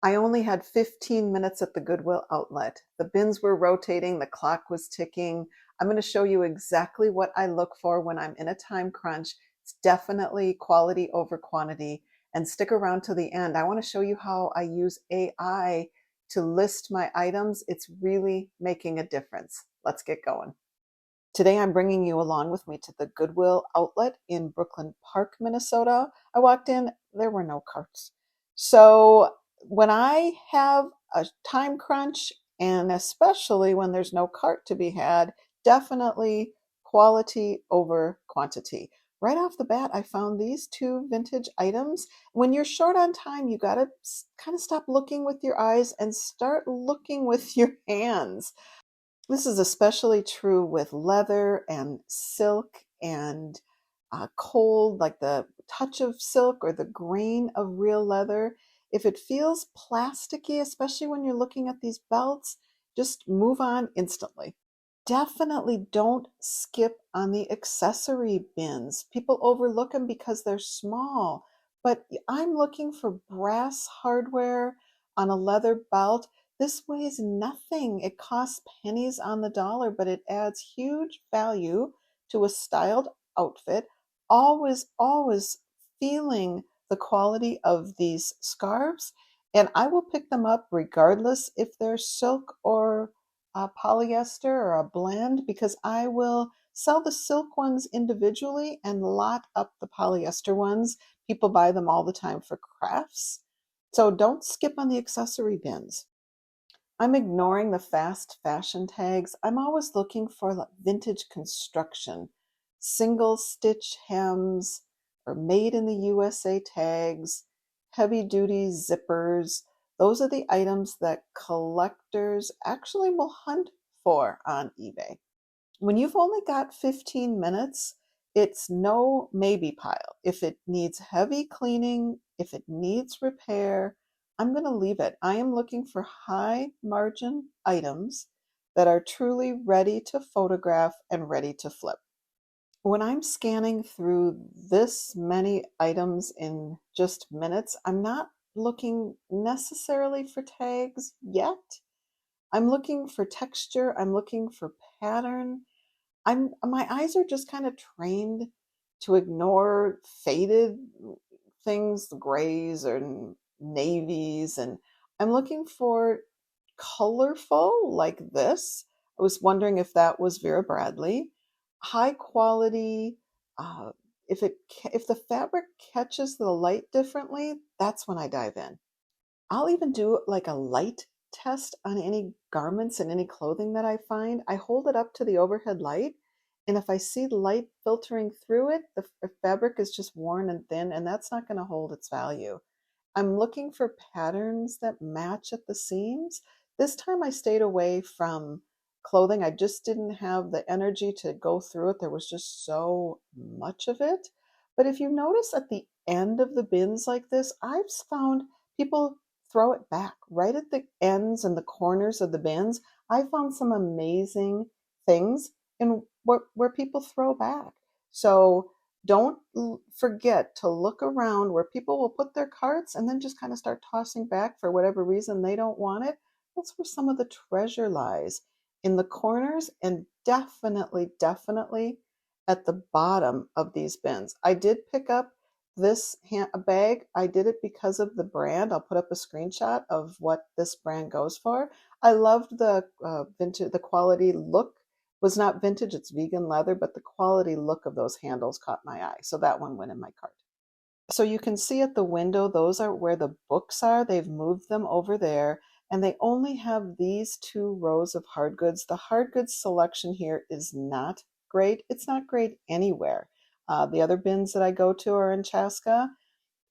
I only had 15 minutes at the Goodwill Outlet. The bins were rotating, the clock was ticking. I'm going to show you exactly what I look for when I'm in a time crunch. It's definitely quality over quantity. And stick around to the end. I want to show you how I use AI to list my items. It's really making a difference. Let's get going. Today, I'm bringing you along with me to the Goodwill Outlet in Brooklyn Park, Minnesota. I walked in, there were no carts. So, when I have a time crunch, and especially when there's no cart to be had, definitely quality over quantity. Right off the bat, I found these two vintage items. When you're short on time, you got to kind of stop looking with your eyes and start looking with your hands. This is especially true with leather and silk and cold, like the touch of silk or the grain of real leather. If it feels plasticky, especially when you're looking at these belts, just move on instantly. Definitely don't skip on the accessory bins. People overlook them because they're small, but I'm looking for brass hardware on a leather belt. This weighs nothing. It costs pennies on the dollar, but it adds huge value to a styled outfit. Always feeling the quality of these scarves, and I will pick them up regardless if they're silk or polyester or a blend, because I will sell the silk ones individually and lot up the polyester ones. People buy them all the time for crafts. So don't skip on the accessory bins. I'm ignoring the fast fashion tags. I'm always looking for like vintage construction, single stitch hems, or made in the USA tags, heavy duty zippers. Those are the items that collectors actually will hunt for on eBay. When you've only got 15 minutes, it's no maybe pile. If it needs heavy cleaning, if it needs repair, I'm going to leave it. I am looking for high margin items that are truly ready to photograph and ready to flip. When I'm scanning through this many items in just minutes, I'm not looking necessarily for tags yet. I'm looking for texture, I'm looking for pattern. My eyes are just kind of trained to ignore faded things, the grays or navies, and I'm looking for colorful like this. I was wondering if that was Vera Bradley. High quality. Uh, if the fabric catches the light differently, that's when I dive in. I'll even do like a light test on any garments and any clothing that I find. I hold it up to the overhead light, and if I see light filtering through it, the fabric is just worn and thin, and that's not going to hold its value. I'm looking for patterns that match at the seams. This time I stayed away from clothing. I just didn't have the energy to go through it. There was just so much of it. But if you notice at the end of the bins like this, I've found people throw it back right at the ends and the corners of the bins. I found some amazing things in where people throw back. So don't forget to look around where people will put their carts and then just kind of start tossing back for whatever reason they don't want it. That's where some of the treasure lies, in the corners, and definitely at the bottom of these bins. I did pick up this a bag. I did it because of the brand. I'll put up a screenshot of what this brand goes for. I loved the vintage, the quality look was not vintage, it's vegan leather, but the quality look of those handles caught my eye. So that one went in my cart. So you can see at the window, those are where the books are. They've moved them over there, and they only have these two rows of hard goods. The hard goods selection here is not great. It's not great anywhere. The other bins that I go to are in Chaska.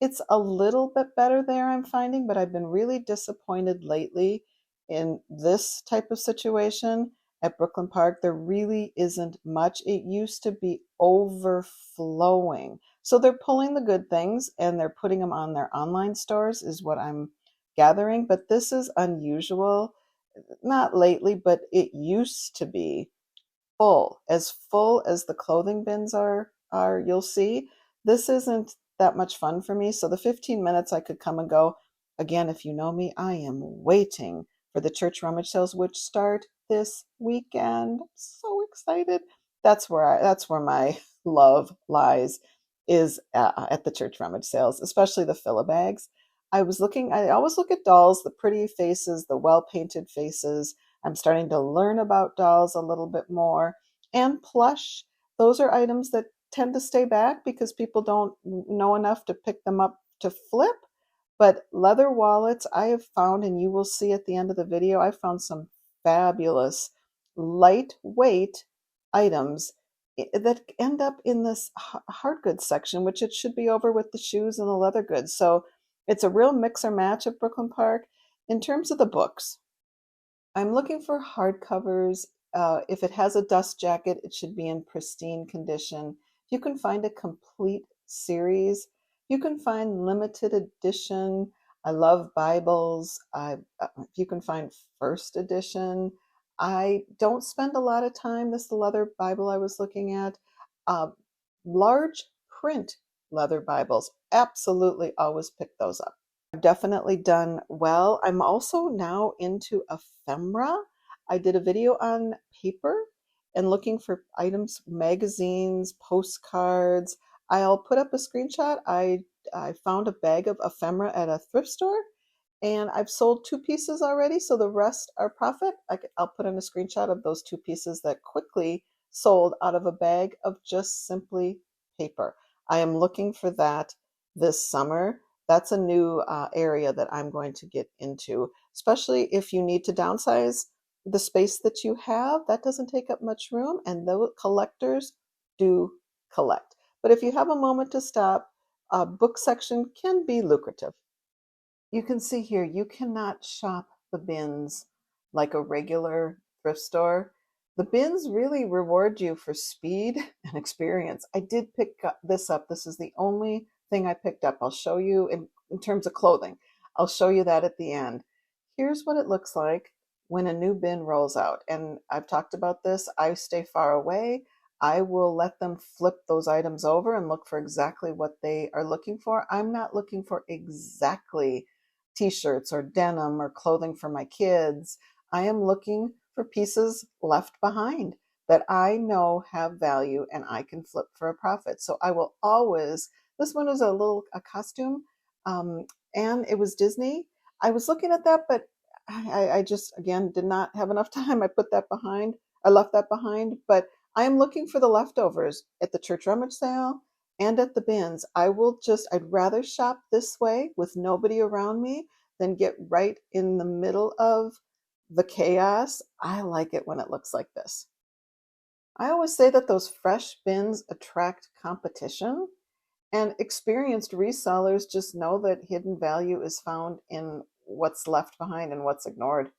It's a little bit better there, I'm finding, but I've been really disappointed lately in this type of situation at Brooklyn Park. There really isn't much. It used to be overflowing. So they're pulling the good things and they're putting them on their online stores, is what I'm gathering. But this is unusual. Not lately, but it used to be full as the clothing bins are, you'll see. This isn't that much fun for me. So the 15 minutes I could come and go. Again, if you know me, I am waiting for the church rummage sales, which start this weekend. So excited. That's where my love lies, is at the church rummage sales, especially the fill-a-bags. I always look at dolls, the pretty faces, the well-painted faces. I'm starting to learn about dolls a little bit more. And plush, those are items that tend to stay back because people don't know enough to pick them up to flip. But leather wallets, I have found, and you will see at the end of the video, I found some fabulous lightweight items that end up in this hard goods section, which it should be over with the shoes and the leather goods. So it's a real mix or match at Brooklyn Park. In terms of the books, I'm looking for hardcovers. If it has a dust jacket, it should be in pristine condition. You can find a complete series. You can find limited edition. I love Bibles. If you can find first edition. I don't spend a lot of time. This is the leather Bible I was looking at. Uh, Large print leather Bibles. Absolutely always pick those up. I've definitely done well. I'm also now into ephemera. I did a video on paper and looking for items, magazines, postcards. I'll put up a screenshot. I found a bag of ephemera at a thrift store and I've sold 2 pieces already, so the rest are profit. I'll put in a screenshot of those 2 pieces that quickly sold out of a bag of just simply paper. I am looking for that this summer. That's a new area that I'm going to get into, especially if you need to downsize the space that you have. That doesn't take up much room, and the collectors do collect. But if you have a moment to stop, a book section can be lucrative. You can see here, you cannot shop the bins like a regular thrift store. The bins really reward you for speed and experience. I did pick this up. This is the only thing I picked up. I'll show you in terms of clothing. I'll show you that at the end. Here's what it looks like when a new bin rolls out. And I've talked about this. I stay far away. I will let them flip those items over and look for exactly what they are looking for. I'm not looking for exactly t-shirts or denim or clothing for my kids. I am looking for pieces left behind that I know have value and I can flip for a profit. So I will always, this one was a costume, and it was Disney. I was looking at that, but I just, again, did not have enough time. I put that behind. I left that behind, but I am looking for the leftovers at the church rummage sale and at the bins. I'd rather shop this way with nobody around me than get right in the middle of the chaos. I like it when it looks like this. I always say that those fresh bins attract competition, and experienced resellers just know that hidden value is found in what's left behind and what's ignored.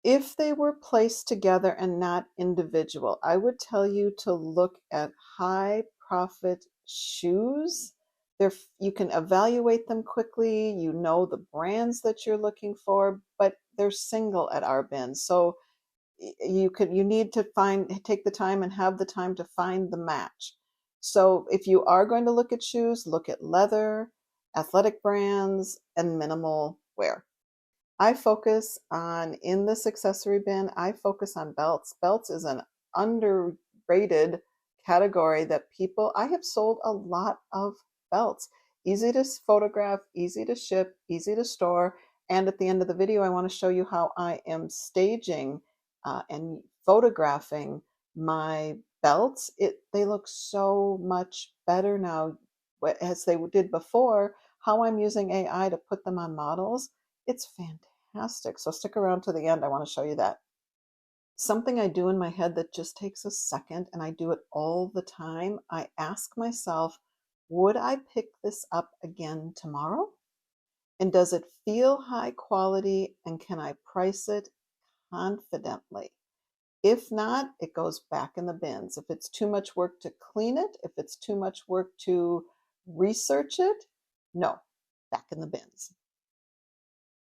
If they were placed together and not individual, I would tell you to look at high profit shoes. You can evaluate them quickly. You know the brands that you're looking for, but they're single at our bin. So you need to take the time and have the time to find the match. So if you are going to look at shoes, look at leather, athletic brands, and minimal wear. In this accessory bin, I focus on belts. Belts is an underrated category that I have sold a lot of belts. Easy to photograph, easy to ship, easy to store. And at the end of the video, I want to show you how I am staging and photographing my belts. They look so much better now as they did before. How I'm using AI to put them on models, it's fantastic. So stick around to the end. I want to show you that. Something I do in my head that just takes a second, and I do it all the time. I ask myself, would I pick this up again tomorrow? And does it feel high quality? And can I price it confidently? If not, it goes back in the bins. If it's too much work to clean it, if it's too much work to research it, no, back in the bins.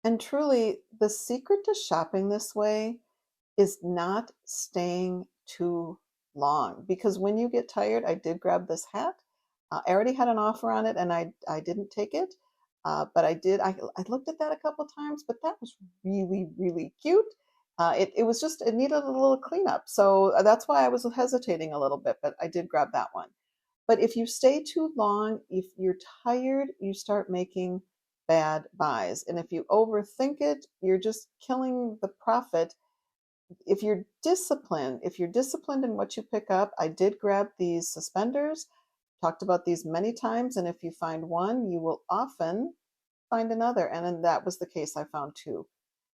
And truly, the secret to shopping this way is not staying too long, because when you get tired, I did grab this hat. I already had an offer on it and I didn't take it. But I looked at that a couple times, but that was really, really cute. It was just, it needed a little cleanup. So that's why I was hesitating a little bit, but I did grab that one. But if you stay too long, if you're tired, you start making bad buys. And if you overthink it, you're just killing the profit. If you're disciplined in what you pick up, I did grab these suspenders, talked about these many times. And if you find one, you will often find another. And then that was the case. I found two.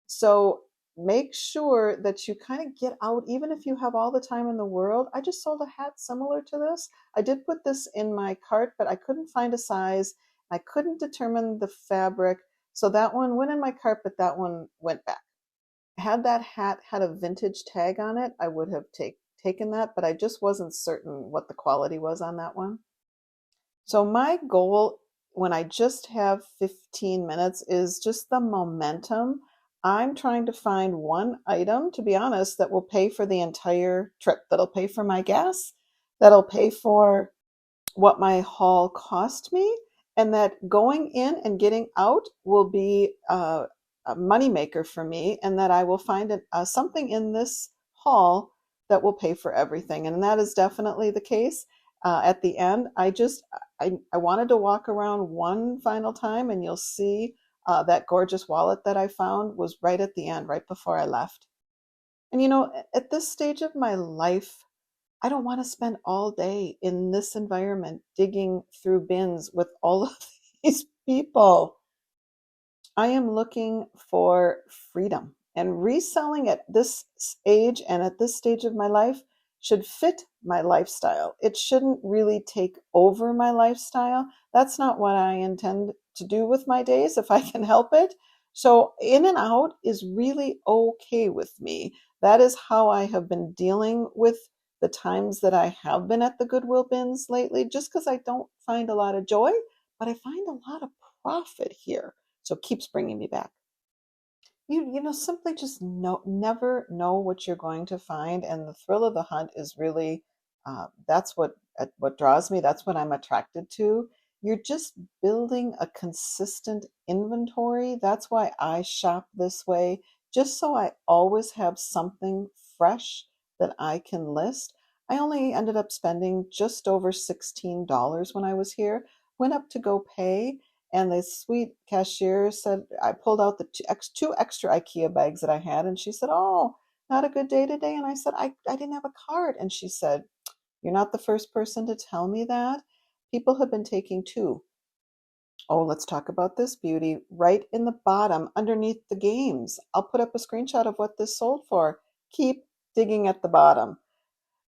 So make sure that you kind of get out, even if you have all the time in the world. I just sold a hat similar to this. I did put this in my cart, but I couldn't find a size. I couldn't determine the fabric. So that one went in my cart, but that one went back. Had that hat had a vintage tag on it, I would have taken that, but I just wasn't certain what the quality was on that one. So my goal when I just have 15 minutes is just the momentum. I'm trying to find one item, to be honest, that will pay for the entire trip, that'll pay for my gas, that'll pay for what my haul cost me, and that going in and getting out will be a moneymaker for me, and that I will find something in this haul that will pay for everything. And that is definitely the case. At the end, I wanted to walk around one final time, and you'll see that gorgeous wallet that I found was right at the end, right before I left. And at this stage of my life, I don't want to spend all day in this environment digging through bins with all of these people. I am looking for freedom. And reselling at this age and at this stage of my life should fit my lifestyle. It shouldn't really take over my lifestyle. That's not what I intend to do with my days if I can help it. So, in and out is really okay with me. That is how I have been dealing with the times that I have been at the Goodwill bins lately, just because I don't find a lot of joy, but I find a lot of profit here. So it keeps bringing me back. Simply just never know what you're going to find, and the thrill of the hunt is really that's what draws me. That's what I'm attracted to. You're just building a consistent inventory. That's why I shop this way, just so I always have something fresh that I can list. I only ended up spending just over $16 when I was here. Went up to go pay, and the sweet cashier said, I pulled out the two extra IKEA bags that I had. And she said, "Oh, not a good day today." And I said, I didn't have a card. And she said, "You're not the first person to tell me that. People have been taking two." Oh, let's talk about this beauty. Right in the bottom, underneath the games. I'll put up a screenshot of what this sold for. Keep digging at the bottom.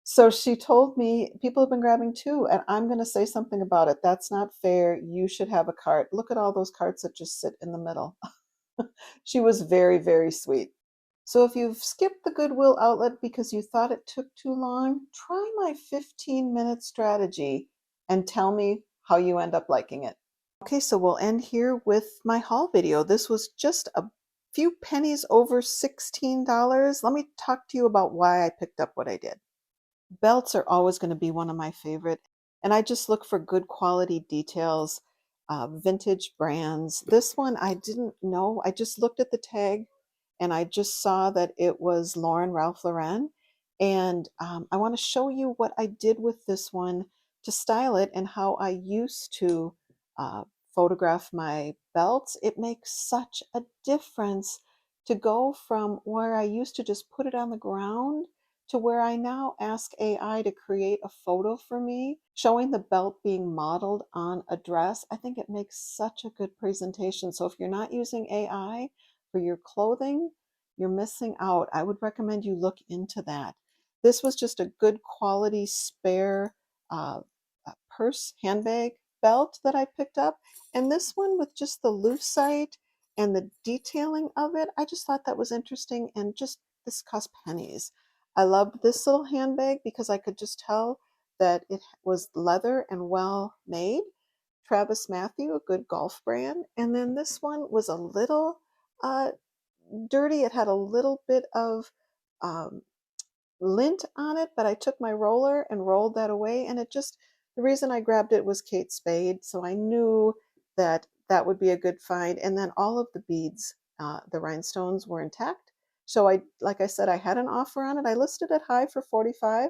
So she told me people have been grabbing too, and I'm going to say something about it. That's not fair. You should have a cart. Look at all those carts that just sit in the middle. She was very, very sweet. So if you've skipped the Goodwill outlet because you thought it took too long, try my 15-minute strategy and tell me how you end up liking it. Okay, so we'll end here with my haul video. This was just a few pennies over $16. Let me talk to you about why I picked up what I did. Belts are always going to be one of my favorite, and I just look for good quality details, vintage brands. This one I didn't know. I just looked at the tag, and I just saw that it was Ralph Lauren. And I want to show you what I did with this one to style it and how I used to uh, photograph my belts. It makes such a difference to go from where I used to just put it on the ground to where I now ask AI to create a photo for me showing the belt being modeled on a dress. I think it makes such a good presentation. So if you're not using AI for your clothing, you're missing out. I would recommend you look into that. This was just a good quality spare uh, purse handbag belt that I picked up. And this one with just the lucite and the detailing of it, I just thought that was interesting, and just this cost pennies. I loved this little handbag because I could just tell that it was leather and well made. Travis Matthew, a good golf brand. And then this one was a little uh, dirty. It had a little bit of um, lint on it, but I took my roller and rolled that away. And the reason I grabbed it was Kate Spade. So I knew that that would be a good find. And then all of the beads, the rhinestones were intact. So like I said, I had an offer on it. I listed it high for 45.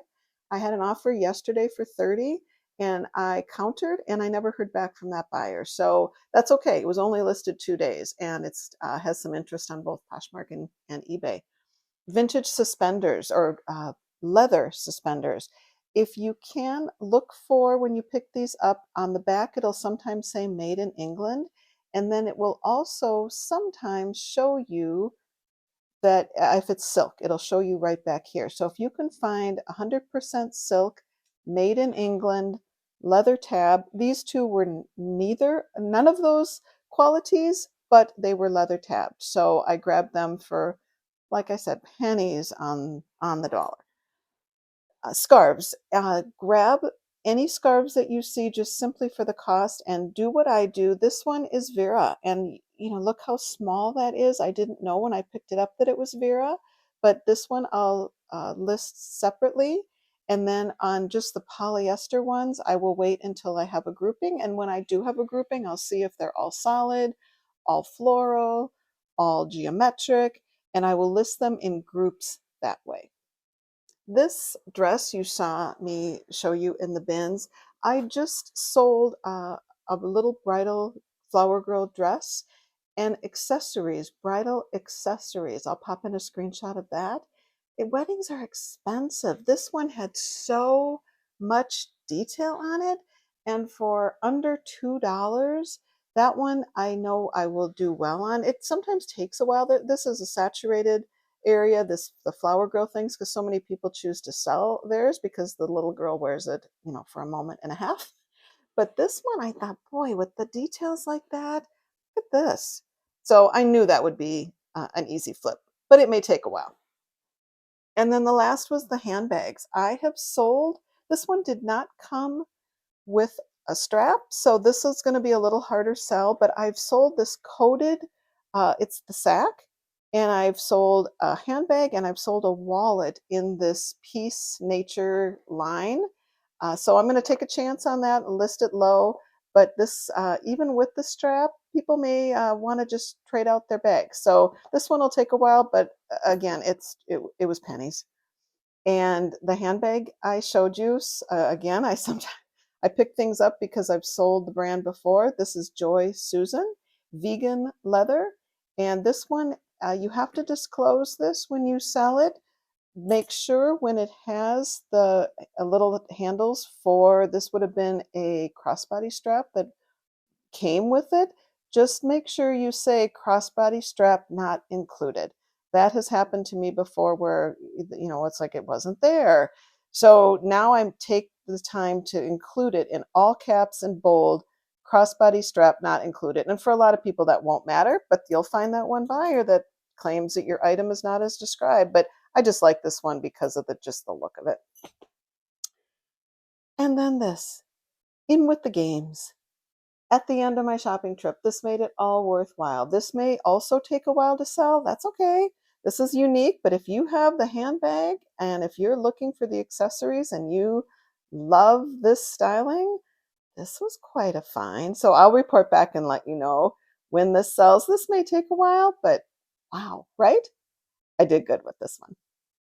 I had an offer yesterday for 30 and I countered and I never heard back from that buyer. So that's okay. It was only listed 2 days and it's has some interest on both Poshmark and eBay. Vintage suspenders or leather suspenders. If you can look for when you pick these up on the back, it'll sometimes say made in England. And then it will also sometimes show you that if it's silk, it'll show you right back here. So if you can find 100% silk, made in England, leather tab, these two were none of those qualities, but they were leather tabbed. So I grabbed them for, like I said, pennies on the dollar. Scarves. Grab any scarves that you see just simply for the cost and do what I do. This one is Vera, and look how small that is. I didn't know when I picked it up that it was Vera, but this one I'll list separately. And then on just the polyester ones, I will wait until I have a grouping. And when I do have a grouping, I'll see if they're all solid, all floral, all geometric, and I will list them in groups that way. This dress you saw me show you in the bins, I just sold a little bridal flower girl dress and accessories, bridal accessories. I'll pop in a screenshot of that. Weddings are expensive. This one had so much detail on it, and for under $2, that one I know I will do well on. It sometimes takes a while. This is a saturated area, the flower girl things, because so many people choose to sell theirs because the little girl wears it, for a moment and a half. But this one, I thought, boy, with the details like that, look at this. So I knew that would be an easy flip, but it may take a while. And then the last was the handbags. I have sold, this one did not come with a strap, so this is going to be a little harder sell, but I've sold this coated, it's the sack, and I've sold a handbag and I've sold a wallet in this Peace Nature line. So I'm going to take a chance on that and list it low, but this, even with the strap, people may want to just trade out their bags. So this one will take a while, but again, it was pennies. And the handbag I showed you, again, I pick things up because I've sold the brand before. This is Joy Susan, vegan leather. And this one, you have to disclose this when you sell it. Make sure when it has the little handles for, this would have been a crossbody strap that came with it, just make sure you say crossbody strap not included. That has happened to me before where, it's like it wasn't there. So now I take the time to include it in all caps and bold, crossbody strap not included. And for a lot of people that won't matter, but you'll find that one buyer that claims that your item is not as described. But I just like this one because of just the look of it. And then this, in with the games. At the end of my shopping trip, this made it all worthwhile. This may also take a while to sell. That's okay. This is unique, but if you have the handbag and if you're looking for the accessories and you love this styling, this was quite a find. So I'll report back and let you know when this sells. This may take a while, but wow, right? I did good with this one.